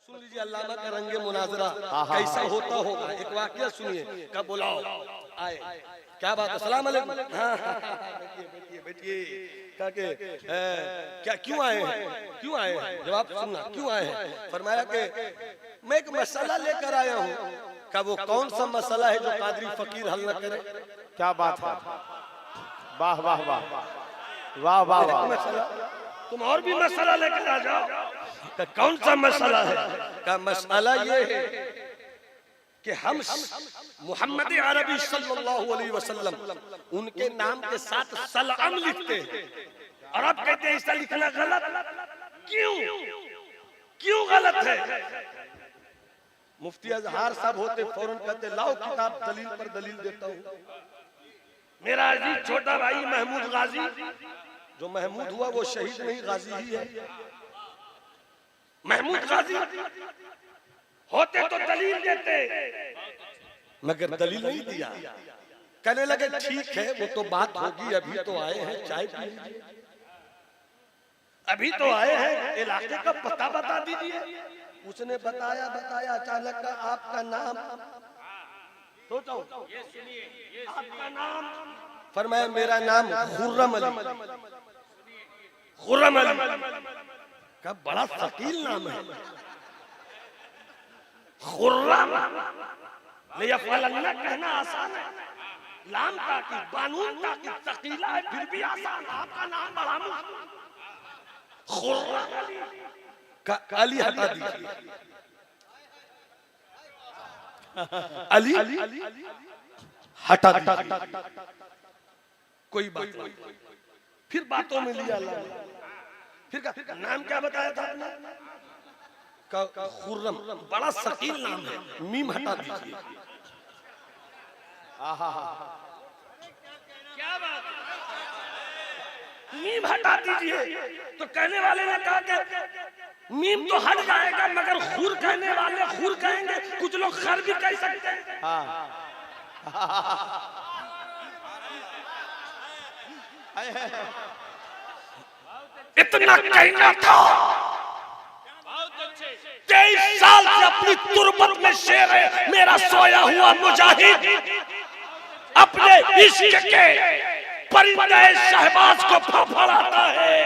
सुन लीजिए अल्लामा का रंगे मुनाजरा कैसा होता होगा। एक वाकया सुनिए। कब बुलाओ आए, क्या बात है, सलाम अलैकुम। बैठिए बैठिए काके क्या क्यों आए हैं, क्यों आए हैं, जवाब सुनना, क्यों आए हैं। फरमाया कि मैं एक मसला लेकर आया हूँ। का वो कौन सा मसला है जो कादरी फकीर हल न करे। क्या बात है, वाह वाह वाह वाह वाह वाह। तुम और भी मसला लेकर आ जाओ। कौन सा मसला है। का मसला ये है कि हम मोहम्मद अरबी सल्लल्लाहु अलैहि वसल्लम उनके नाम के साथ सलाम लिखते हैं और आप कहते हैं ऐसा लिखना गलत। क्यों क्यों गलत है। मुफ्ती अजहार साहब होते फौरन कहते लाओ किताब दलील पर दलील देता हूँ। मेरा अजीज छोटा भाई महमूद गाजी, जो महमूद हुआ वो शहीद नहीं गाजी ही है। महमूद गाजी होते तो दलील देते, मगर दलील नहीं दिया। कहने लगे ठीक है वो तो बात होगी, अभी तो आए हैं चाय पी लीजिए, अभी तो आए हैं इलाके का पता बता दीजिए। उसने बताया बताया अचानक का आपका नाम सोचा, आपका नाम फरमाया मेरा नाम खुर्रम अली। खुर्रम अली का बड़ा शकील नाम है। खुर्रम लियफ़अलन्ना कहना आसान है, लाम ताकि बानून ताकि तकीला है फिर भी आसान। आपका नाम बड़ा मुश्किल। खुर्रम अली का अली हटा दीजिए, अली हटा दीजिए, कोई बात नहीं। फिर बातों में लिया अल्लाह ने। फिर नाम क्या बताया था आपने। का खुर्रम बड़ा शकील नाम है, मीम हटा दीजिए। क्या बात, मीम हटा दीजिए। तो कहने वाले ने कहा कि मीम तो हट जाएगा मगर खुर कहने वाले खुर कहेंगे, कुछ लोग खर भी कह सकते हैं। इतना कहना था। 23 साल से अपनी तुरबत में शेर है मेरा सोया हुआ मुजाहिद, अपने इश्क के परिंदे शहबाज को फड़फड़ाता है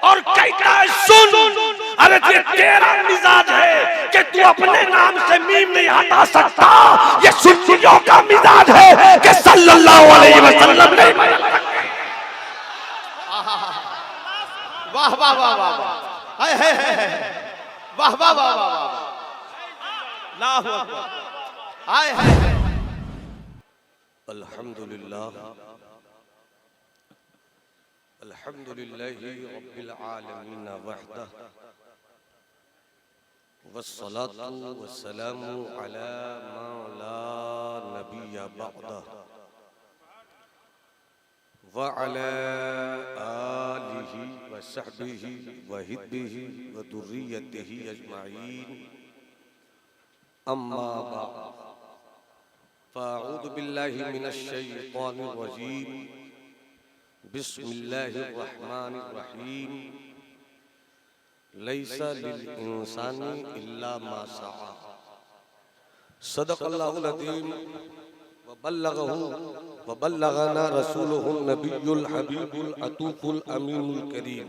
और कहता है सुन, अरे ये तेरा मिजाज है कि तू अपने नाम से मीम नहीं हटा सकता, ये सुन्नियों का मिजाज है कि सल्लल्लाहु अलैहि वसल्लम नहीं बदल सकते। वाह वाह वाह वाह वाह, हाय हाय हाय, वाह वाह वाह वाह वाह, अल्लाहु अकबर, हाय हाय। अल्हम्दुलिल्लाह अल्हम्दुलिल्लाहि रब्बिल आलमीन वहदह वस्सलातु वस्सलामु अला मा ला नबिय्य बअदह व अला आलिहि व सहबिहि व हिब्बिहि व दुर्रियतिहि अजमाइन, अम्मा बाद। फ़अऊज़ु बिल्लाहि मिनश शैतानिर रजीम, बिस्मिल्लाहिर रहमानिर रहीम। लैसा लिल इंसानी इल्ला मा सआ, सदक़ल्लाहुल अज़ीम व बल्लगना रसूलुहुन नबियुल हबीबुल अतूकुल अमीनुल करीम।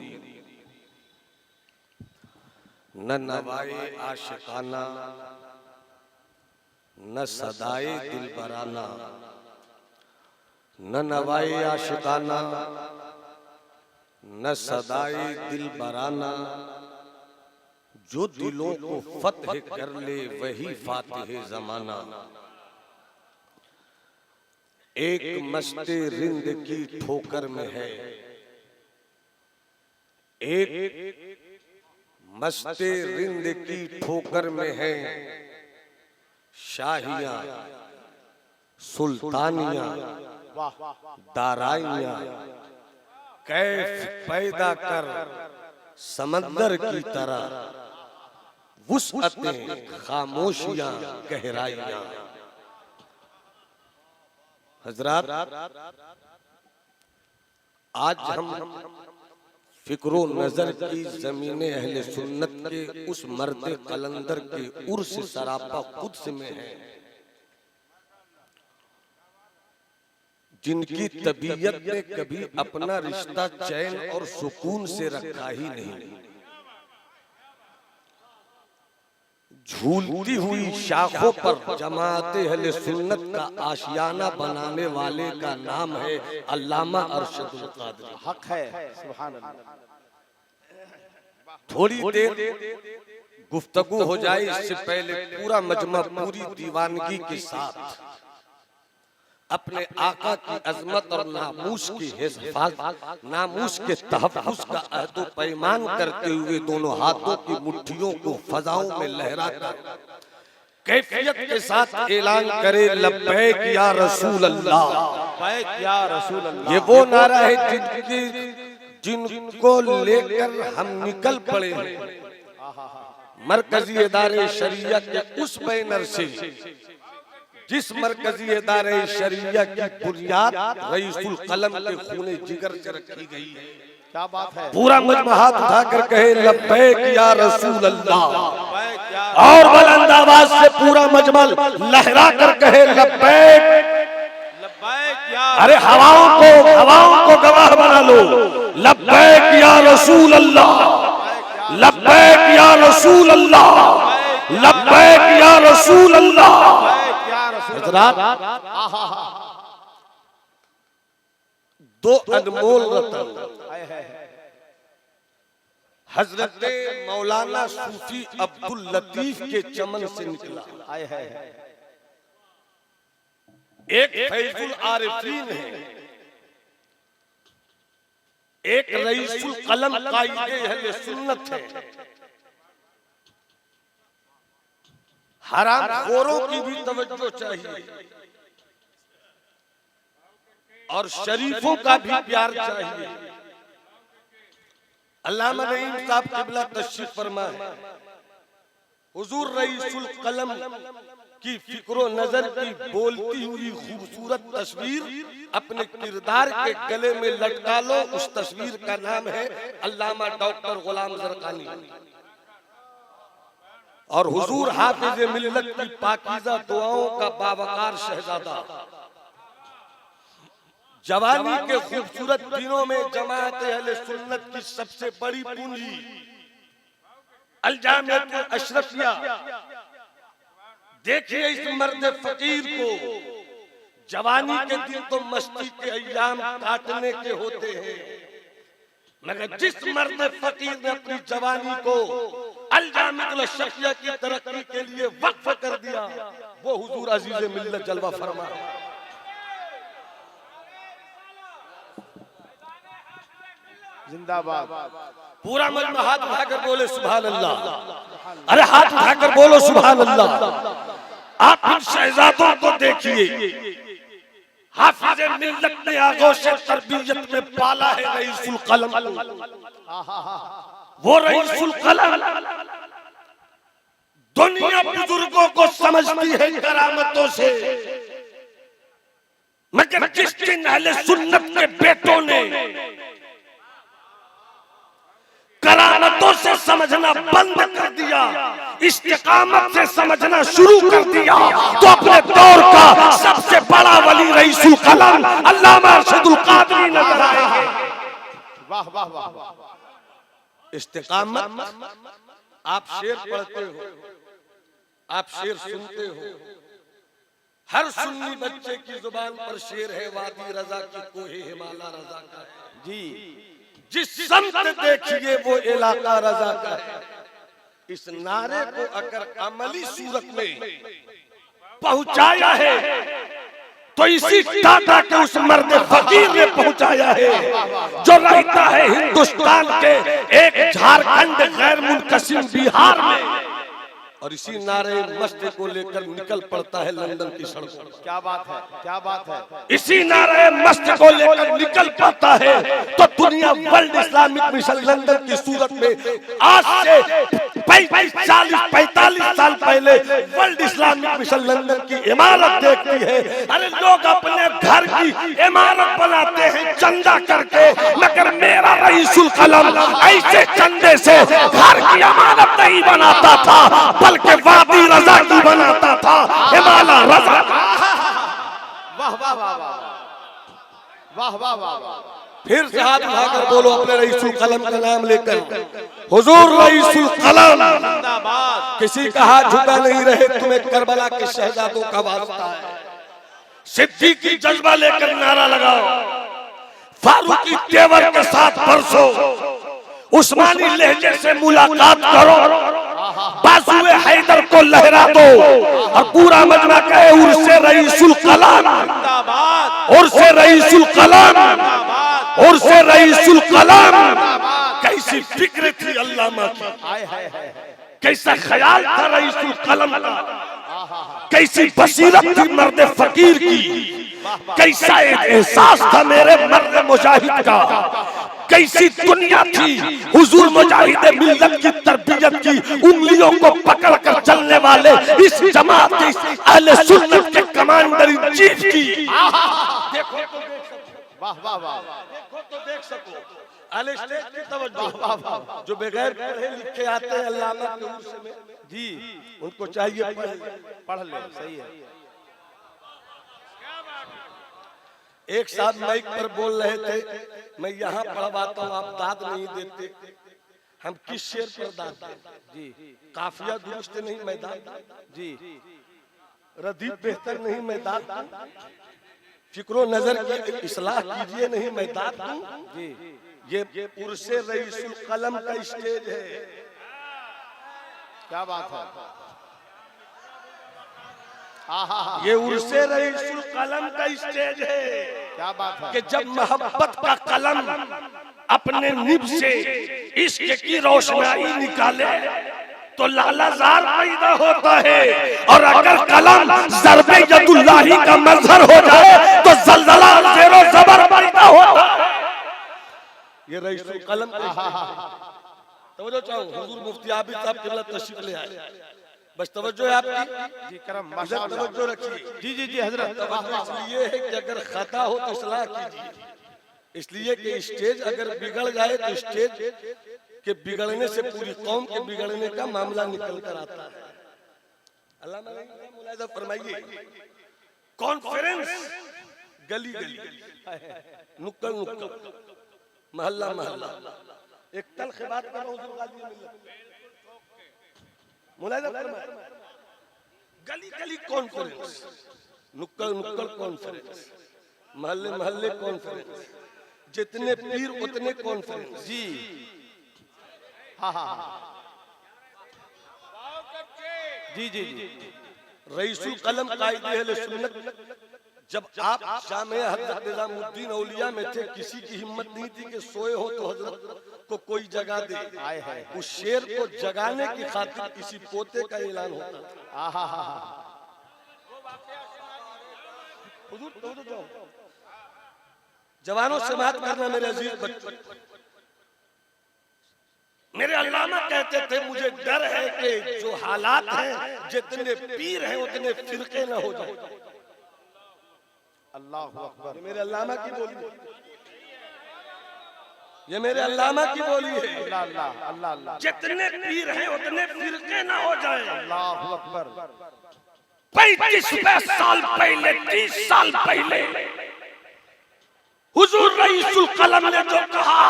न नवाए आशिकाना न सदाए दिलबराना, न नवाए आशिकाना न सदाए दिलबराना, जो दिलों को फतह कर ले वही फातिह जमाना। एक मस्ते रिंद की ठोकर में है, एक मस्ते रिंद की ठोकर में है शाहियां सुल्तानियां दाराइयां, कैफ पैदा कर समंदर की तरह वुसअतें खामोशियां गहराइयां। हजरात, आज हम फिक्रो नजर की जमीने अहले सुन्नत के उस मर्द कलंदर के उर्स सरापा कुद्स में है, जिनकी तबीयत ने कभी अपना रिश्ता चैन और सुकून से रखा ही नहीं। झूलती हुई शाखों पर जमाते अहले सुन्नत का आशियाना बनाने वाले का नाम है अल्लामा अरशदुल कादरी। हक है, सुभान अल्लाह। थोड़ी देर गुफ्तगू हो जाए इससे पहले पूरा मजमा पूरी दीवानगी के साथ अपने आका की अजमत और नामूस की हिफाजत, नामूस के तहफ्फुज़ का अहद पैमान करते हुए दोनों हाथों की मुट्ठियों को फजाओं में लहराकर कैफियत के साथ ऐलान करे लब्बैक या रसूल अल्लाह, लब्बैक या रसूल अल्लाह। ये वो नारा है जिनको लेकर हम निकल पड़े मरकजी इदारे शरिया के उस बैनर से जिस मरकजी इदारे शरिया की बुनियाद रईसुल कलम के खूने जिगर से रखी गई है। क्या बात है। पूरा मजमा हाथ उठाकर कहे लब्बैक या रसूल अल्लाह, और बुलंद आवाज से पूरा मजमा लहरा कर कहे लब्बैक। अरे हवाओं को गवाह बना लो, लब्बैक या रसूल अल्लाह, लब्बैक या रसूल अल्लाह, लब्बैक या रसूल अल्लाह। दो अनमोल रतन हजरत मौलाना सूफी अब्दुल लतीफ के चमन से निकला। एक फैजुल आरिफीन है, एक रईसुल कलम कायदे अहले सुन्नत है। हराम खोरों की भी तवज्जो चाहिए और शरीफों का भी प्यार चाहिए। अल्लामा नईम साहब क़िबला तशरीफ फरमा है, हुजूर रईसुल कलम की फिक्रो नजर की बोलती हुई खूबसूरत तस्वीर अपने किरदार के गले में लटका लो। उस तस्वीर का नाम है अल्लामा डॉक्टर गुलाम ज़रक़ानी और हुजूर हाफिज़ मिल्लत की पाकीज़ा दुआओं का बावकार शहजादा। जवानी के खूबसूरत दिनों में जमात अहले सुन्नत की सबसे बड़ी पूंजी अल जामिअतुल अशरफिया। देखिए इस मर्द फकीर को, जवानी के दिन तो मस्ती के अय्याम काटने के होते हैं, मगर जिस मर्द फकीर ने अपनी जवानी को अल जामिअतुल अशरफिया की तरक्की के लिए वक्फ कर दिया, वो हुजूर अजीज मिल्लत जलवा फरमा। जिंदाबाद। पूरा मजमा हाथ उठाकर बोले सुभान अल्लाह। अरे हाथ उठाकर बोलो सुभान अल्लाह। आप इन शहजादों को देखिए, हाफिज़ मिल्लत ने आगोश तरबियत में पाला है रईसुल कलम। वो रईसुल कलम दुनिया बुजुर्गों को समझती है करामतों से, मगर जिस दिन अहले सुन्नत के बेटों ने करामतों से समझना बंद कर दिया, इस्तिकामत से समझना शुरू कर दिया, तो अपने दौर का सबसे बड़ा वली रईसुल कलम अल्लामा अरशदुल कादरी नजर आएंगे। वाह वाह वाह वाह। इस्तिकामत, आप शेर पढ़ते हो, आप शेर सुनते हो, हर सुन्नी बच्चे की जुबान पर शेर है वादी रजा की कोहे हिमाला रजा का जी। जिस समत देखिए वो इलाका रजा का है। इस नारे को अगर अमली सूरत में पहुंचाया है तो इसी टाटा के उस मर्द फकीर ने पहुंचाया है जो रहता है हिंदुस्तान के एक झारखंड गैर मुनकसिम बिहार में, और इसी नारे मस्त को लेकर निकल पड़ता है लंदन की सड़कों। क्या बात है, क्या बात है। इसी नारे मस्त को लेकर निकल पड़ता है तो दुनिया वर्ल्ड इस्लामिक मिशन लंदन की सूरत में आज से 40-45 40 साल पहले वर्ल्ड इस्लामिक मिशन लंदन की इमारत देखती है। अरे लोग अपने घर की इमारत बनाते हैं चंदा करके, मगर मेरा रईसुल कलम ऐसे चंदे से घर की इमारत नहीं बनाता था, बल्कि वादी रजा की बनाता था। हिमालय रजा। वाह वाह वाह वाह वाह वाह वाह वाह। फिर से हाथ उठाकर बोलो अपने रईसुल कलम का नाम लेकर, हुजूर रईसुल कलम। किसी का हाथ झुका नहीं रहे, तुम्हें करबला के शहजादों का वास्ता है। सिद्दीकी जज्बा लेकर नारा लगाओ, फारूकी तेवर के साथ परसो, उस्मानी लहजे से मुलाकात करो, बाजुए हैदर को लहरा दो और पूरा मजमा कहे उर्से रईसुल कलम, उर्से रईसुल कलम, उर्से रईसुल कलम। कैसी फिक्र थी अल्लामा की, कैसा ख्याल था रईसुल कलम का, कैसी बसीरत थी मर्द फकीर की, कैसा एहसास था मेरे मर्द मुजाहिद का, कैसी दुनिया थी हुजूर मुजाहिद मिल्लत की तरबियत की, उंगलियों को पकड़ कर चलने वाले इस जमात इस अहले सुन्नत के कमांडर इन चीफ की। देखो वाह वाह वाह, देखो तो देख सको अहले स्टेज की तवज्जो। जो बगैर पढ़े लिखे आते हैं अल्लामा के उर्स में जी, उनको चाहिए पढ़ ले, सही है। एक साथ माइक पर बोल रहे थे, मैं यहाँ पढ़वाता हूँ, आप दाद नहीं देते। हम किस शेर पर दाद दें जी? काफिया दुरुस्त नहीं मैं दाद जी, रदीफ बेहतर नहीं मैं दाद दूं, फिक्रो नजर की इस्लाह कीजिए नहीं मैं दाद दूं जी। ये उर्से रईसुल कलम का स्टेज है। क्या बात है। ये उर्से रईसुल कलम का स्टेज है। क्या बात है कि जब मोहब्बत का कलम अपने निब से इश्क की रोशनाई निकाले तो लालाजार पैदा होता है, और अगर कलम ज़र्बे यदुल्लाही का मंजर हो जाए तो जलजला ज़ेरो ज़बर पैदा होता है। ये रईसुल कलम तवज्जो चाहूं, हुजूर मुफ्ती आबिद साहब किबला तशरीफ ले आए, बस तवज्जो है आपकी जी, करम इधर माशाअल्लाह। तवज्जो रखिए जी जी जी हजरत। इसलिए है कि अगर खता हो तो इस्लाह कीजिए, इसलिए कि स्टेज अगर बिगड़ जाए तो स्टेज के बिगड़ने से पूरी कौम के बिगड़ने का मामला निकल कर आता है। अल्लाह मुलाहिजा फरमाइए, कॉन्फ्रेंस गली गली, नुक्कड़ नुक्कड़, मोहल्ला मोहल्ला, एक तल्ख बात कर रहा हूं मुलाहिजा फरमाइए, गली गली कॉन्फ्रेंस, नुक्कड़ नुक्कड़ कॉन्फ्रेंस, मोहल्ले मोहल्ले कॉन्फ्रेंस, जितने पीर उतने कॉन्फ्रेंस जी। हाँ हाँ जी जी जी। रईसुल कलम कायदे अहले सुन्नत, जब आप जामिया हज़रत निज़ामुद्दीन औलिया में थे, किसी की हिम्मत नहीं थी कि सोए हो तो हजरत को कोई जगा दे। उस शेर को जगाने की खातिर किसी पोते का ऐलान होता था। जवानों से बात करना मेरे अजीज बच्चों, मेरे अल्लामा कहते थे मुझे डर है कि जो हालात हैं, जितने पीर हैं उतने फिरके न हो जाए। अल्लाह अकबर। ये मेरे अल्लामा की बोली है, ये मेरे अल्लामा की बोली है। अल्लाह अल्लाह अल्लाह अल्लाह। जितने पीर हैं उतने फिरके न हो जाए। अल्लाह अकबर। 35 साल पहले, 30 साल पहले हुजूर रईसुल कलम ने जो कहा,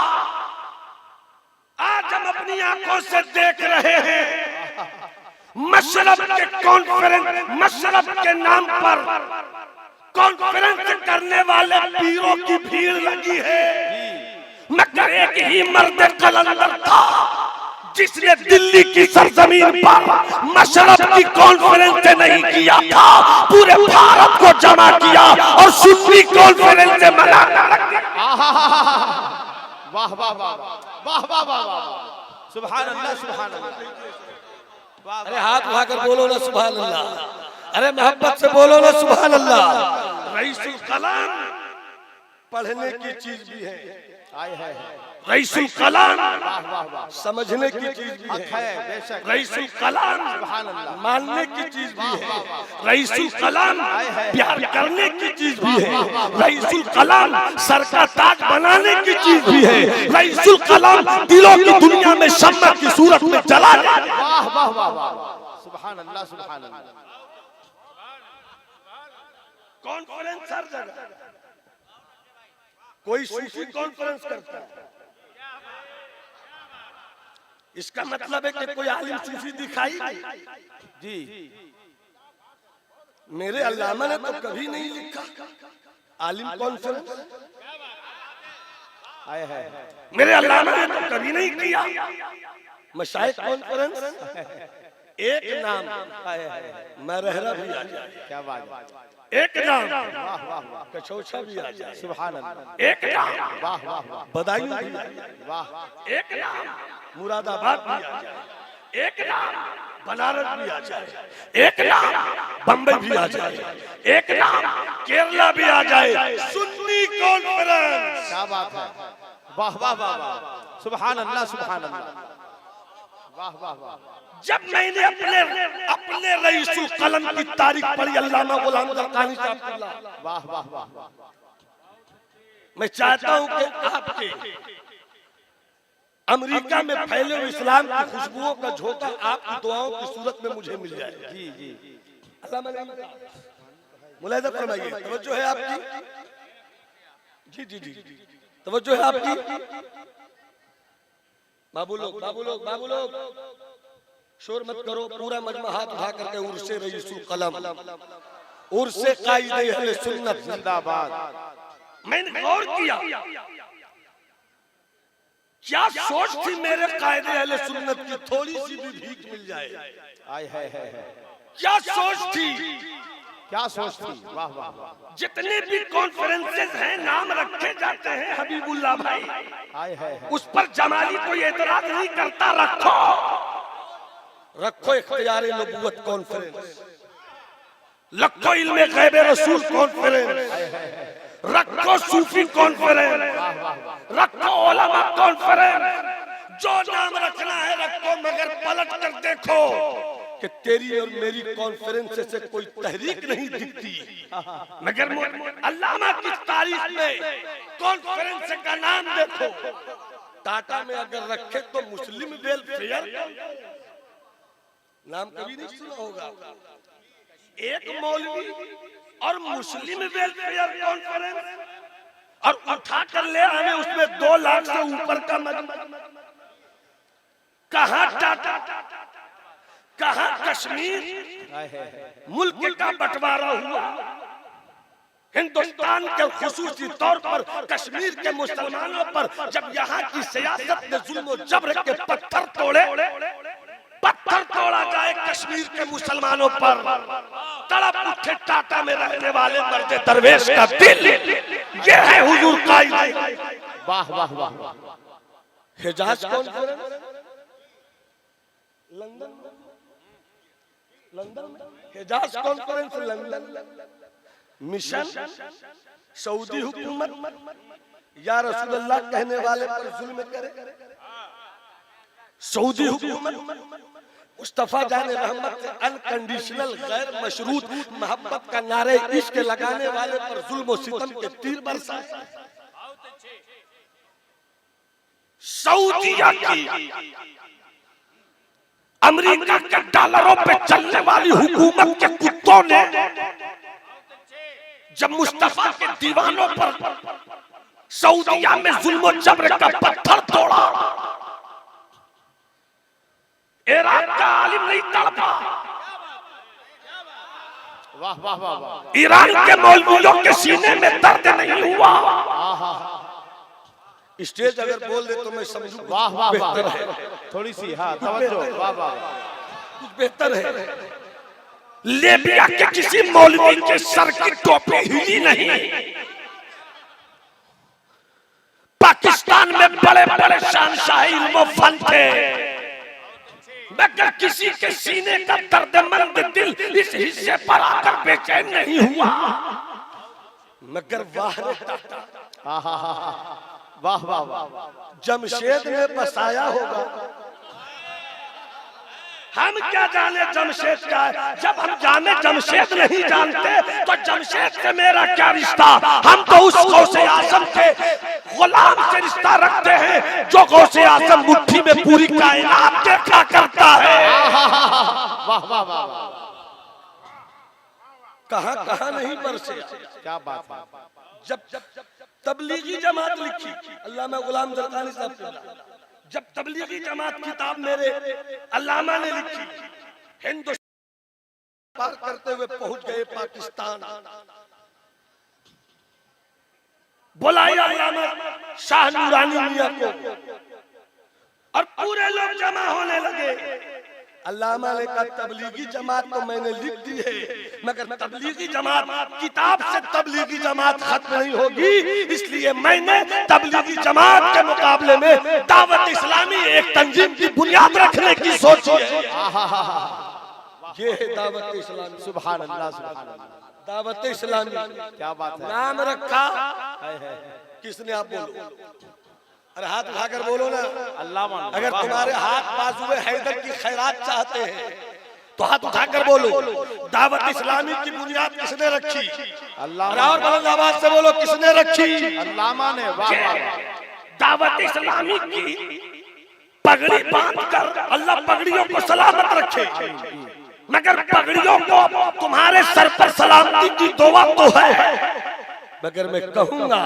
आज हम अपनी आंखों से देख रहे हैं। मशरब के कॉन्फ्रेंस, मशरब के नाम पर कॉन्फ्रेंस करने वाले पीरों की भीड़ लगी है, मगर एक ही मर्द कलंदर था जिसने दिल्ली की सरजमीन पर मशरब की कॉन्फ्रेंस नहीं किया था, पूरे भारत को जमा किया और सुन्नी कॉन्फ्रेंस से मना रख दिया। वाह वाह वाह वाह वाह वाह वाह, सुभान अल्लाह सुभान अल्लाह। अरे हाथ उठाकर बोलो ना सुभान अल्लाह, अरे मोहब्बत से बोलो ना सुभान अल्लाह। रईसुल कलम पढ़ने की चीज भी है। आए है रईसुल कलाम वाह वाह वाह समझने की चीज भी हक है, है बेशक। रईसुल कलाम सुभान अल्लाह। मानने की चीज भी है, वाह, वाह, रईसुल कलाम है। प्यार करने की चीज भी है, रईसुल कलाम सर का ताज बनाने की चीज भी है, रईसुल कलाम दिलों की दुनिया में शम्मा की सूरत में जला देता है। वाह वाह वाह वाह सुभान अल्लाह सुभान अल्लाह। कॉन्फ्रेंस हर जगह, कोई सूफी कॉन्फ्रेंस करता है, इसका मतलब है कि कोई आलिम सूफी दिखाई जी मेरे अल्लामा ने तो कभी नहीं लिखा आलिम कॉन्फ्रेंस, आए है मेरे अल्लामा ने तो कभी नहीं किया मशाइख कॉन्फ्रेंस। एक नाम मरहरा भी आ जाए, क्या बात है। एक नाम वाह वाह वाह कचौछा भी आ जाए, सुभान अल्लाह। एक नाम वाह वाह वाह बदायूं भी आ जाए, वाह एक नाम मुरादाबाद भी आ जाए, एक नाम बनारस भी आ जाए, एक नाम बंबई भी आ जाए, एक नाम केरला भी आ जाए, सुन्नी कॉन्फ्रेंस। क्या बात है। वाह वाह वाह वाह सुभान अल्लाह सुभान अल्लाह। वाह वाह वाह जब मैंने अपने रईसुल कलम की तारीख पढ़ी अल्लामा गुलाम दरकानी साहब, वाह वाह वाह वाह मैं चाहता हूं कि आपके अमेरिका में फैले हुए इस्लाम की खुशबुओं का झोंका आपकी दुआओं की सूरत में मुझे मिल जाए। जी जी मुलाहिजा फरमाइए, तवज्जो है आपकी, जी जी जी तवज्जो है आपकी। बाबू लोग बाबू लोग बाबू लोग शोर मत करो, पूरा मजमा हाथ उठा करके उर्से रईसुल कलम, उर्से कायदे अहले सुन्नत जिंदाबाद। मैंने गौर किया, क्या सोच थी मेरे कायदे अहले सुन्नत की थोड़ी सी भी भीख मिल जाए, आए है क्या सोच थी। क्या सोच थी। वाह वाह वाह जितने भी कॉन्फ्रेंसेस हैं नाम रखे जाते हैं हबीबुल्लाह भाई, आए है उस पर जमाली कोई एतराज नहीं करता, रखो रखो इख्तियार नबूवत कॉन्फ्रेंस, रखो इल्मे गैब रसूल कॉन्फ्रेंस, रखो सूफी कॉन्फ्रेंस, रखो उलमा कॉन्फ्रेंस, जो नाम रखना है रखो, मगर पलट कर देखो कि तेरी और मेरी कॉन्फ्रेंस से कोई तहरीक नहीं दिखती, मगर अल्लामा की तारीख में कॉन्फ्रेंस का नाम देखो, टाटा में अगर रखे तो मुस्लिम वेलफेयर नाम कभी नहीं सुना होगा, एक मौलवी और मुस्लिम वेलफेयर कॉन्फ्रेंस, और उठा कर ले आने उसमें 2 लाख से ऊपर का मजमा, कहां टाटा कहां कश्मीर, मुल्क का बंटवारा हुआ, हिंदुस्तान के खुसूसी तौर पर कश्मीर के मुसलमानों पर जब यहाँ की सियासत ने जुल्म और जबर के पत्थर तोड़े, पत्थर तोड़ा जाए कश्मीर के मुसलमानों पर, तड़प उठे टाटा में रहने वाले मर्द दरवेश का दिल, ये है हुजूर कायदे। वाह वाह वाह हिजाज कॉन्फ्रेंस लंदन में, हिजाज कॉन्फ्रेंस लंदन, मिशन सऊदी हुकूमत या रसूलुल्लाह कहने वाले पर जुल्म करे, सऊदी हुकूमत मुस्तफा जाने रहमत से अनकंडीशनल गैर मशरूत मोहब्बत का नारे इश्क लगाने वाले पर जुल्म और सितम के तीर बरसाए, सऊदीया की अमेरिका के डॉलरों पे चलने वाली हुकूमत के कुत्तों ने जब मुस्तफा के दीवानों पर सऊदीया में जुल्म और जबर का पत्थर तोड़ा, इराक का आलिम नहीं तड़पा, वाह वाह वाह वाह ईरान के मौलवियों के सीने में दर्द नहीं हुआ। स्टेज अगर बोल दे तो मैं समझूं वाह वाह बेहतर वाह है, थोड़ी सी हाँ तवज्जो। वाह वाह कुछ बेहतर है। लिबिया के किसी मौलवी के सर की टोपी हिली नहीं, पाकिस्तान में बड़े बड़े शहंशाही इल्म फन थे, मगर किसी के सीने का दर्दमंद दिल इस हिस्से पर आकर बेचैन नहीं हुआ, मगर वाह रे टाटा, वाह वाह वाह। जमशेद में बसाया होगा। हम क्या जाने जमशेद क्या है? जब हम जाने जमशेद नहीं जानते तो जमशेद से मेरा क्या रिश्ता? हम तो उस गौसे आजम के गुलाम से रिश्ता रखते हैं जो गौसे आजम मुट्ठी में पूरी कायनात देखा करता है। वाह वाह वाह। कहां कहां नहीं बरसे। क्या बात है। जब तबलीगी जमात लिखी अल्लामा गुलाम जरदारी साहब ने, जब तबलीगी जमात किताब मेरे अल्लामा ने लिखी, हिंदुस्तान पार करते हुए पहुंच गए पाकिस्तान। बुलाया अल्लामा शाह नूरानी मियां को और पूरे लोग जमा होने लगे। अल्लामा ने कहा तबलीगी जमात तो मैंने लिख दी है, मगर तबलीगी जमात किताब से तबलीगी जमात खत्म नहीं होगी, इसलिए मैंने तबलीगी जमात के मुकाबले में दावत इस्लामी एक तंजीम की बुनियाद रखने की सोची है। ये है दावत इस्लामी। सुभान अल्लाह सुभान अल्लाह। दावत इस्लामी क्या बात है। नाम रखा किसने? आप बोलो। अरे हाथ उठाकर बोलो ना। अल्लामा। अगर तुम्हारे हाथ बाजुए हैदर की खैरात चाहते हैं तो हाथ उठाकर बोलो। दावत इस्लामी की बुनियाद किसने रखी? अल्लामा। और बुलंद आवाज से बोलो किसने रखी? अल्लामा ने। वाह वाह। दावत इस्लामी की पगड़ी बांधकर अल्लाह पगड़ियों को सलामत रखे, मगर पगड़ियों को तुम्हारे सर पर सलामती की दुआ तो है, मगर मैं कहूंगा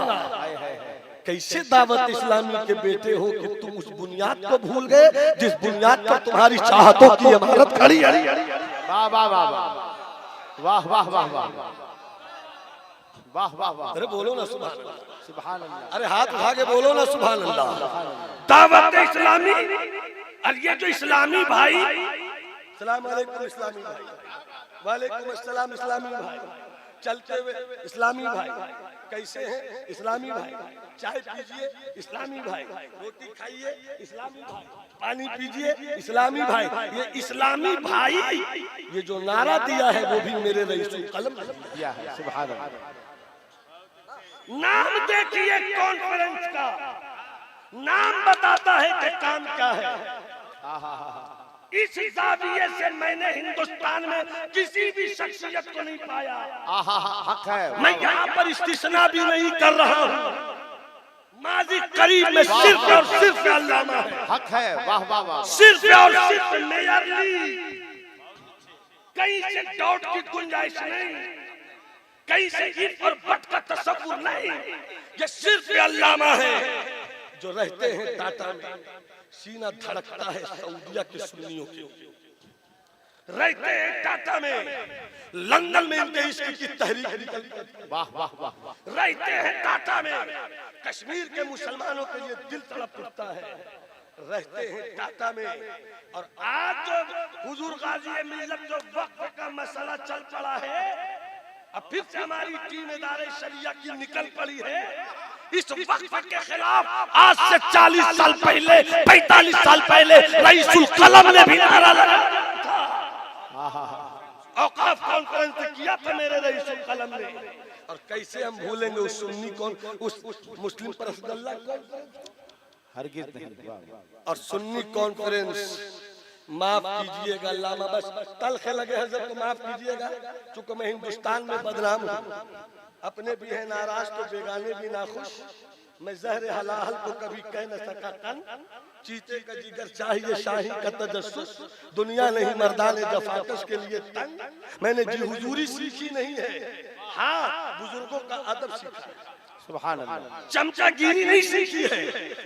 कैसे दावत इस्लामी के बेटे हो कि तुम उस बुनियाद को भूल गए जिस बुनियाद पर तुम्हारी चाहतों की इमारत खड़ी है। वाह वाह वाह वाह वाह वाह वाह वाह वाह वाह। अरे बोलो ना सुभान अल्लाह। सुभान अल्लाह। अरे हाथ उठा के बोलो ना सुभान अल्लाह। दावत इस्लामी। और ये जो इस्लामी भाई, सलाम अलैकुम इस्लामी भाई, वालेकुम अस्सलाम इस्लामी भाई, चलते हुए इस्लामी भाई, कैसे हैं इस्लामी भाई, चाय पीजिए इस्लामी भाई, रोटी खाइए इस्लामी भाई, पानी पीजिए इस्लामी भाई। ये इस्लामी भाई ये जो नारा दिया है वो भी मेरे रईसुल कलम दिया है। सुभान अल्लाह। नाम देखिए कॉन्फ्रेंस का, नाम बताता है कि काम क्या है। इस जाविये से मैंने हिंदुस्तान में किसी भी शख्सियत को नहीं पाया। हक है। मैं यहाँ पर इस्तिस्ना भी नहीं कर रहा हूँ, माजी करीब में सिर्फ और सिर्फ अल्लामा है। हक है। वाह वाह वाह। सिर्फ और सिर्फ मेयरली, कहीं से डाउट की गुंजाइश नहीं, कहीं से इफ और बट का तसव्वुर नहीं। ये सिर्फ अल्लामा है जो रहते हैं टाटा में, सीना धड़कता है सऊदिया के सुन्नियों के, रहते हैं टाटा में, लंदन में इनके इश्क की तहरीक निकलती है। वाह वाह वाह। रहते हैं टाटा में, कश्मीर के मुसलमानों के लिए दिल तड़प उठता है। रहते हैं टाटा में, और आज जो हुजूर गाजी मिल्लत जो वक्फ का मसला चल पड़ा है, अब फिर से हमारी टीम इदारे शरिया की निकल पड़ी है। इस वक्फ के खिलाफ आज से 40 साल पहले, 45 साल पहले रईसुल कलम ने भी नारा लगाया था। औकाफ कॉन्फ्रेंस किया था मेरे रईसुल कलम ने। और कैसे हम भूलेंगे उस सुन्नी कौन, उस मुस्लिम परसदल्ला हरगिज़ नहीं। और सुन्नी कॉन्फ्रेंस, माफ कीजिएगा अल्लामा, बस तलखे लगे हजरत को माफ कीजिएगा, चूंकि मैं हिंदुस्तान में बदनाम हूँ, अपने भी है नाराज तो बेगाने भी नाखुश। मैं जहर हलाल को कभी कह न सका कन, चीते का जिगर चाहिए शाही का तजस्सुस, दुनिया नहीं मर्दाने जफाकश के लिए तंग। मैंने जी हुजूरी सीखी नहीं है, हाँ बुजुर्गों का अदब सीखा है। सुभान अल्लाह। चमचागिरी नहीं सीखी है,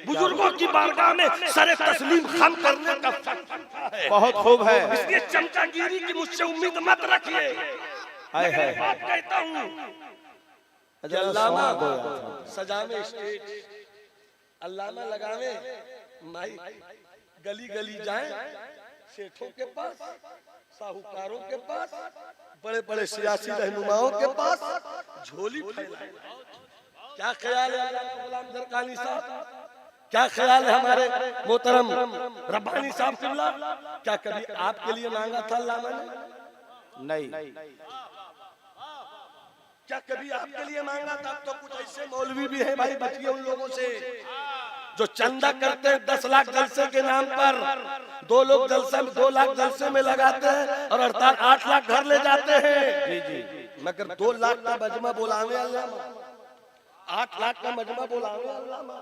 बुजुर्गों की बारगाह में सरे तस्लीम खम करने का फलसफा है। बहुत खूब है। इसलिए चमचागिरी की मुझसे उम्मीद मत रखिए। मैं बात कहता हूँ, अल्लामा सजावे स्टेज, अल्लामा लगावे माइक, गली गली जाएं, सेठों के पास, साहूकारों के पास, बड़े बड़े सियासी रहनुमाओं के पास झोली फैलाएं। क्या ख्याल है गुलाम जरदारी साहब? क्या ख्याल है हमारे मोहतरम रब्बानी साहब किबला? क्या कभी आपके लिए मांगा था अल्लामा ने? नहीं। क्या कभी आपके लिए मांगा था? तो कुछ ऐसे मौलवी भी है भाई, बचिए उन लोगों से जो चंदा करते हैं 10 लाख जलसे के नाम पर। 2 लोग जलसे में 2 लाख जलसे में लगाते हैं और अर्थात 8 लाख घर ले जाते हैं। जी जी। मगर 2 लाख का मजमा बुलावे अल्लामा, 8 लाख का मजमा बुलावे अल्लामा,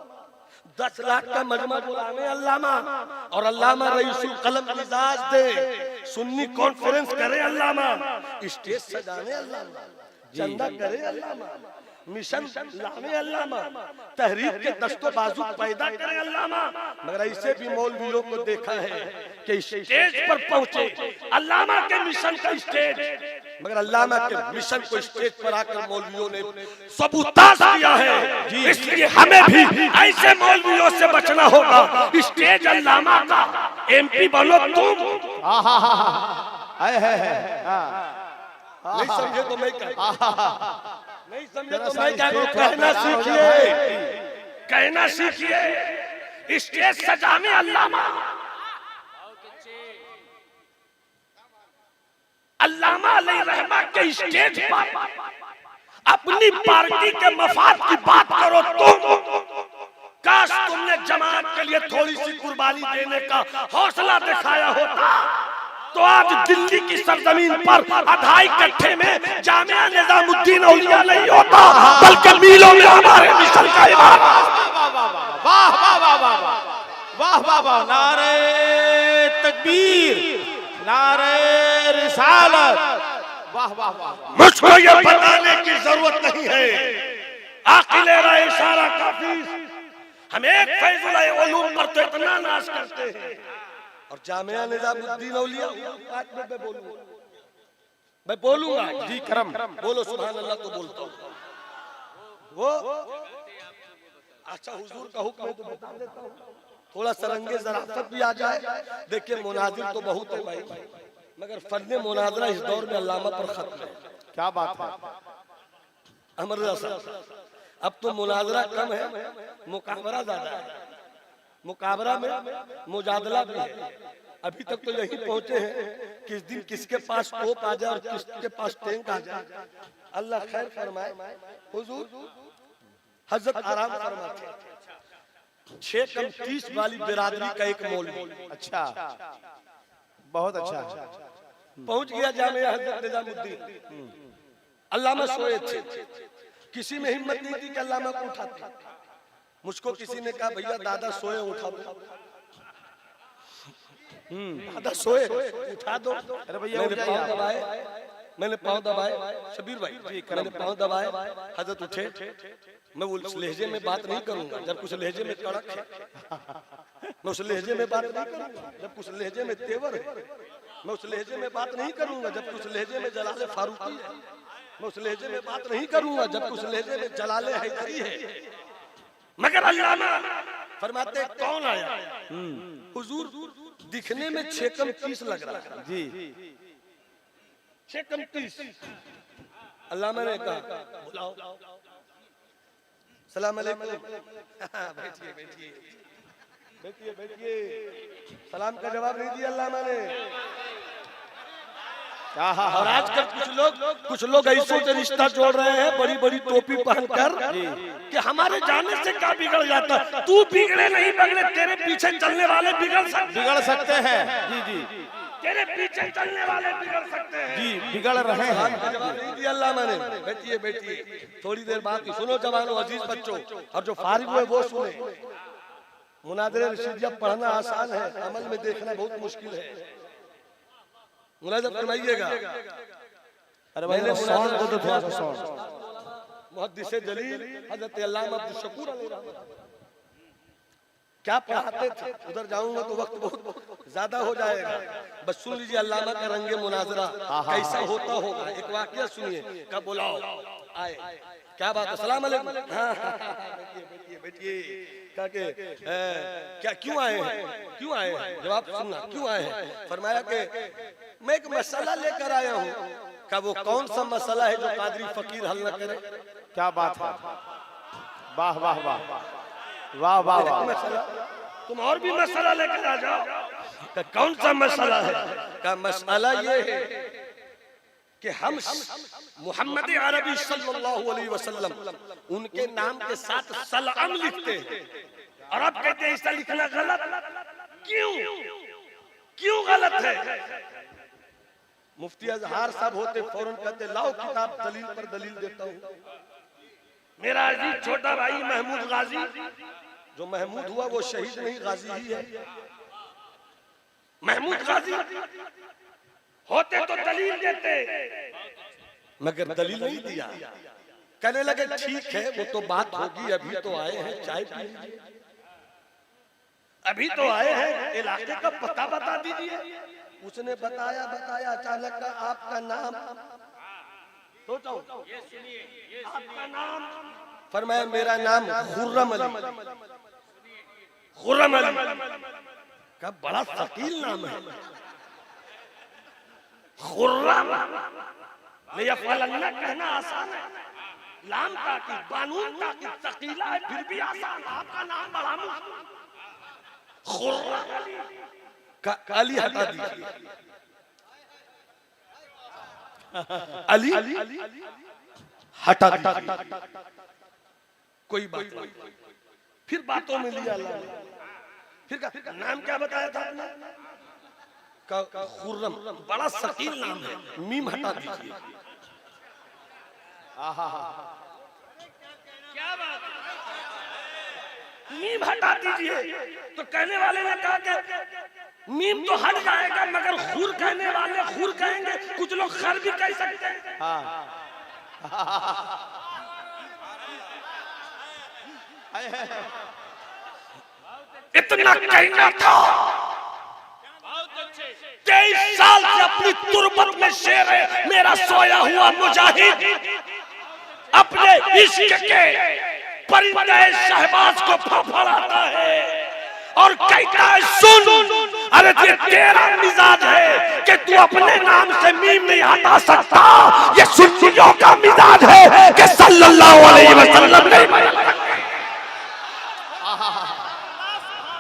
10 लाख का मजमा बुलावे अल्लामा, और अल्लामा रईसुल कलम मिजाज दे, सुन्नी कॉन्फ्रेंस करे अल्लामा, स्टेज सजाने अल्लामा, चंदा करे अल्लामा, मिशन लावे अल्लामा, तहरीक के दस्तो बाजू पैदा करे अल्लामा। मगर ऐसे भी मौलवियों को देखा है कि स्टेज पर पहुंचे अल्लामा के मिशन का स्टेज, मगर अल्लामा के मिशन को स्टेज पर आकर मौलवियों ने सबूताज किया है। इसलिए हमें भी ऐसे मौलवियों से बचना होगा। स्टेज अल्लामा का, MP बनो तुम। नहीं समझे तो मैं नहीं समझे तो मैं क्या करूं? कहना सीखिए, कहना सीखिए। स्टेज सजाने अल्लामा, अल्लामा अलैहिर्रहमा के स्टेज पर अपनी पार्टी के मफाद की बात करो तुम। काश तुमने जमात के लिए थोड़ी सी कुर्बानी देने का हौसला दिखाया होता तो आज दिल्ली की सरजमीन पर 2.5 कट्ठे में जामिया निजामुद्दीन औलिया नहीं होता, बल्कि मीलों में हमारे मिशन का इमारत। वाह वाह वाह वाह वाह वाह वाह, नारे तकबीर, नारे रिसालत, वाह वाह वाह। मुझको ये बताने की जरूरत नहीं है, आकिले राय इशारा काफी। हम एक फैजुल उलूम पर तो इतना नाश करते हैं, और जामिया निजामुद्दीन औलिया आज मैं बोलूंगा जी करम, बोलो सुभान अल्लाह तो बोलता हूँ। वो अच्छा हुजूर का हुक्म है तो बता देता हूँ, थोड़ा सरंगे ज़राफ़त भी आ जाए। देखिए मुनाजिर तो बहुत है भाई, मगर फन्ने मुनाजरा इस दौर में अल्लामा पर खत्म है। क्या बात है अमर रसा, अब तो मुनाजरा कम है, मुकाबरा ज्यादा है। मुकाबरा में मुजादला भी है। अभी तक तो यही पहुंचे हैं किस दिन किसके पास तोप आ जाए और किसके पास टैंक आ जाए। अल्लाह खैर फरमाए। हुजूर हजरत आराम फरमाते 6 कम 30 वाली बिरादरी का एक मौलवी, अच्छा, बहुत अच्छा, पहुंच गया जामिया हजरत निजामुद्दीन। अल्लामा सोए थे, किसी में हिम्मत नहीं थी कि अल्लामा को उठाते। मुझको किसी ने कहा भैया दादा सोए उठा दो। दादा सोए उठा दो। अरे भैया मैंने पाँव दबाए, मैंने पाँव दबाए, शबीर भाई मैंने पाँव दबाए, हजरत उठे। मैं उस लहजे में बात नहीं करूंगा जब कुछ लहजे में कड़क है, मैं उस लहजे में बात नहीं करूंगा जब कुछ लहजे में तेवर है, मैं उस लहजे में बात नहीं करूंगा जब कुछ लहजे में जलाले फारूकी है, मैं उस लहजे में बात नहीं करूंगा जब कुछ लहजे में जलाले हैदरी है। मगर अल्लामा फरमाते कौन आया? हुजूर दिखने में 6 कम 30 लग रहा है जी, 6 कम 30। अल्लामा ने कहा बुलाओ। सलाम अलैकुम। बैठिए बैठिए बैठिए बैठिए। सलाम का जवाब नहीं दिया अल्लामा ने। और आजकल कुछ लोग ऐसे से रिश्ता जोड़ रहे हैं बड़ी बड़ी टोपी पहनकर कि हमारे जाने से क्या बिगड़ जाता। तू बिगड़े नहीं बिगड़े, तेरे पीछे चलने वाले बिगड़ सकते हैं। जी जी, तेरे पीछे चलने वाले बिगड़ सकते हैं। जी बिगड़ रहे हैं। जवाब नहीं दिया अल्लामा ने। बैठिए बैठिए, थोड़ी देर बात सुनो जवानों अजीज बच्चों, और जो फारिग हुए वो सुने। मुनाज़िरे रशीदिया पढ़ना आसान है, अमल में देखना बहुत मुश्किल है। मुलाज़ा फरमाइएगा। अरे भाई साउंड को तो थोड़ा सा साउंड। मुहद्दिस जलील हज़रत अल्लामा अब्दुल शकूर क्या पढ़ाते थे, उधर जाऊंगा तो वक्त बहुत ज्यादा हो जाएगा। बस सुन लीजिए अल्लामा का रंगे मुनाजरा कैसा होता होगा। एक वाकया सुनिए, कब बुलाओ आए, क्या बात है, अस्सलाम वालेकुम। बैठिए बैठिए। क्या क्यों आए हैं, क्यों आए हैं? जवाब सुनना, क्यों आए हैं? फरमाया कि मैं एक मसला लेकर आया हूँ। क्या वो कौन सा मसला है जो कादरी फकीर हल न करे? क्या बात है, वाह वाह वाह वाह वाह वाह। तुम और भी मसला लेकर आ जाओ। कौन सा मसला है? का मसला ये है कि हम मोहम्मद अरबी सल्लल्लाहु अलैहि वसल्लम उनके नाम के साथ सलाम लिखते हैं और अब कहते हैं ऐसा लिखना गलत। क्यों क्यों गलत है? मुफ्ती अजहार साहब होते फौरन कहते लाओ किताब, दलील पर दलील देता हूं। मेरा अजीज छोटा भाई महमूद गाजी, जो महमूद हुआ वो शहीद नहीं गाजी ही है। महमूद गाजी होते तो दलील देते, मगर दलील नहीं दिया। कहने लगे ठीक है वो तो बात होगी, अभी तो आए हैं चाय पी लीजिए, अभी तो आए हैं, इलाके का पता बता दीजिए। उसने बताया अचानक का आपका नाम, सोचो आपका नाम, फरमाया मेरा नाम खुर्रम अली। खुर्रम अली का बड़ा शकील नाम है। खुर्रम नहीं फलन्ना कहना आसान है, लाम ताकि कानून ताकि शकीला है फिर भी आसान। आपका नाम बड़ा मुश्किल। खुर्रम का अली हटा दीजिए, अली हटा दीजिए, कोई बात नहीं। फिर बातों में लिया अल्लाह, फिर नाम क्या बताया था आपने? खुर्रम, बड़ा शकील नाम है, मीम हटा दीजिए। क्या बात, मीम हटा दीजिए। तो कहने वाले ने कहा कि मीम तो हट जाएगा मगर खुर कहने वाले खुर कहेंगे, कुछ लोग खर भी कह सकते हैं। इतना कहना था। 23 साल से अपनी तुरबत में शेर है मेरा सोया हुआ मुजाहिद, अपने इश्क के परिंदे शहबाज को फड़फड़ाता है और कहता है सुन, अरे ये तेरा मिजाज है कि तू अपने नाम से मीम नहीं हटा सकता, ये सुन्नियों का मिजाज है कि सल्लल्लाहु अलैहि वसल्लम नहीं बदल सकते।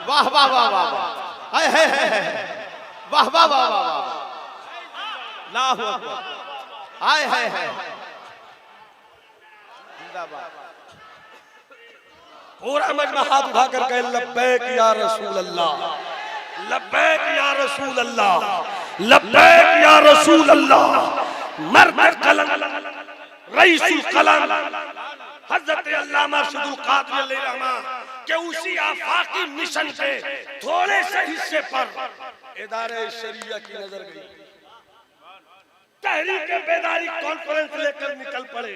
वाह वाह वाह वाह, हाय हाय हाय, वाह वाह वाह वाह, अल्लाहु अकबर, हाय हाय हाय, जिंदाबाद। पूरा मजमा हाथ उठाकर कहे लब्बैक या रसूल अल्लाह, लब्बैक या रसूल अल्लाह, लब्बैक या रसूल अल्लाह। मर्द कलम रईसुल कलम हजरत अल्लामा अर्शदुल कादरी अलैहिर्रहमान के उसी आफाकी मिशन के थोड़े से हिस्से पर इदारे शरिया की नजर गई। तहरीक बेदारी कॉन्फ्रेंस लेकर निकल पड़े,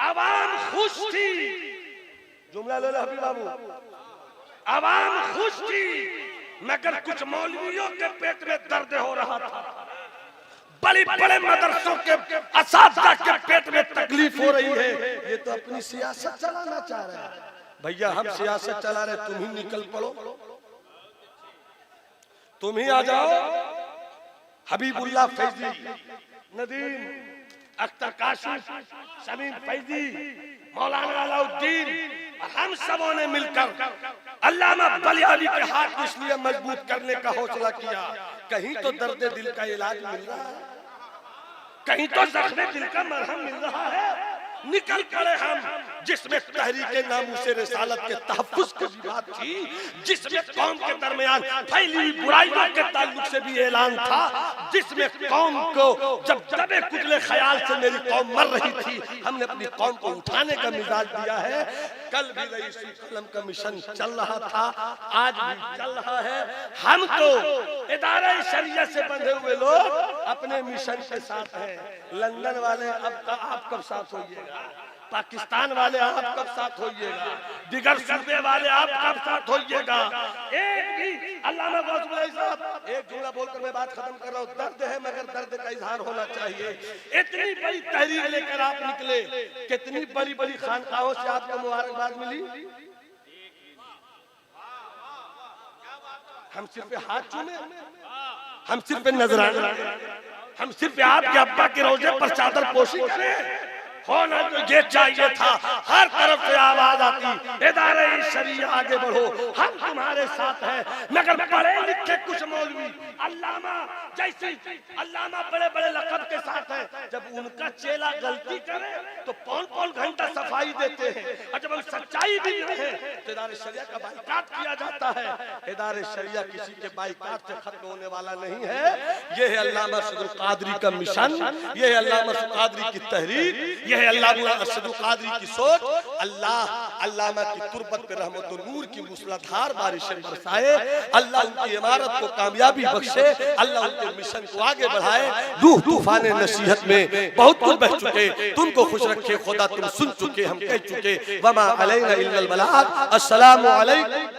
आवाम खुश थी। जुमला ले लो हबीब बाबू, आवाम खुश थी मगर कुछ मौलवियों के पेट में दर्द हो रहा था, बड़े बड़े मदरसों के असातिज़ा के पेट में तकलीफ हो रही है। ये तो अपनी सियासत चलाना चाह रहे हैं। भैया हम सियासत चला रहे, तुम ही निकल पड़ो, तुम ही आ जाओ। हबीबुल्लाह फैजी, नदीम अख्तर काशिफ, शमीम फैजी, मौलाना अलाउद्दीन, हम सबों ने मिलकर अल्लामा बलियाली के हाथ को इसलिए मजबूत करने का हौसला किया, कहीं तो दर्द दिल का इलाज मिल रहा है, कहीं तो जख्म दिल का मरहम मिल रहा है। निकल पड़े हम, जिसमें तहरीके नामूसे रिसालत के तहफ्फुज़ की बात थी, जिसमें कौम के दरमियान फैली हुई बुराइयों के ताल्लुक से भी ऐलान था, जिसमें कौम को जब दबे कुचले ख्याल से मेरी कौम मर रही थी, हमने अपनी कौम को उठाने का मिजाज दिया है। कल भी रईसुल कलम का मिशन चल रहा था, आज भी चल रहा है। हम तो इदारे शरिया से बंधे हुए लोग अपने मिशन के साथ हैं। लंदन वाले आप कब साथ होइएगा, पाकिस्तान वाले आप कब साथ होइएगा, दिगर सूबे वाले आप कब साथ होइएगा। एक भी अल्लामा गौसुल साहब, एक जुमला बोलकर मैं बात खत्म कर रहा हूँ। दर्द है मगर दर्द का इजहार होना चाहिए। इतनी बड़ी तहरीर लेकर आप निकले, कितनी बड़ी बड़ी खानकाहों से आपको मुबारकबाद मिली। हम सिर्फ हाथ चूमे, हम सिर्फ नजराना, हम सिर्फ आपके अब्बा के रोजे पर चादर पोशी करें, होना तो ये चाहिए था। हर तरफ से आवाज आती, इदारे शरिया आगे बढ़ो, हम तुम्हारे साथ हैं। मगर पढ़े लिखे कुछ मौलवी अल्लामा जैसे अल्लामा बड़े बड़े लक़ब के साथ हैं, जब उनका चेला गलती करे तो पौन घंटा सफाई देते हैं, और जब हम सच्चाई भी रहे तो इदारे शरिया का बाइकाट किया जाता है। इदारे शरिया किसी के बाइकाट से खत्म होने वाला नहीं है। ये है अल्लामा अरशदुल कादरी का मिशन, ये है अल्लामा अरशदुल कादरी की तहरीर, ये है अल्लामा अरशदुल कादरी की सोच। अल्लाह अल्लामा की तुरबत पे रहमत और नूर की मूसलाधार बारिशें बरसाए, अल्लाह उनकी इमारत को कामयाबी बख्शे, अल्लाह उनके मिशन को आगे बढ़ाए। रूह तूफान नसीहत में बहुत कुछ बह चुके, तुमको खुश रखे खुदा, तुम सुन चुके, हम कह चुके। वमा अलैना इल्लल बलाग। अस्सलामु अलैकुम।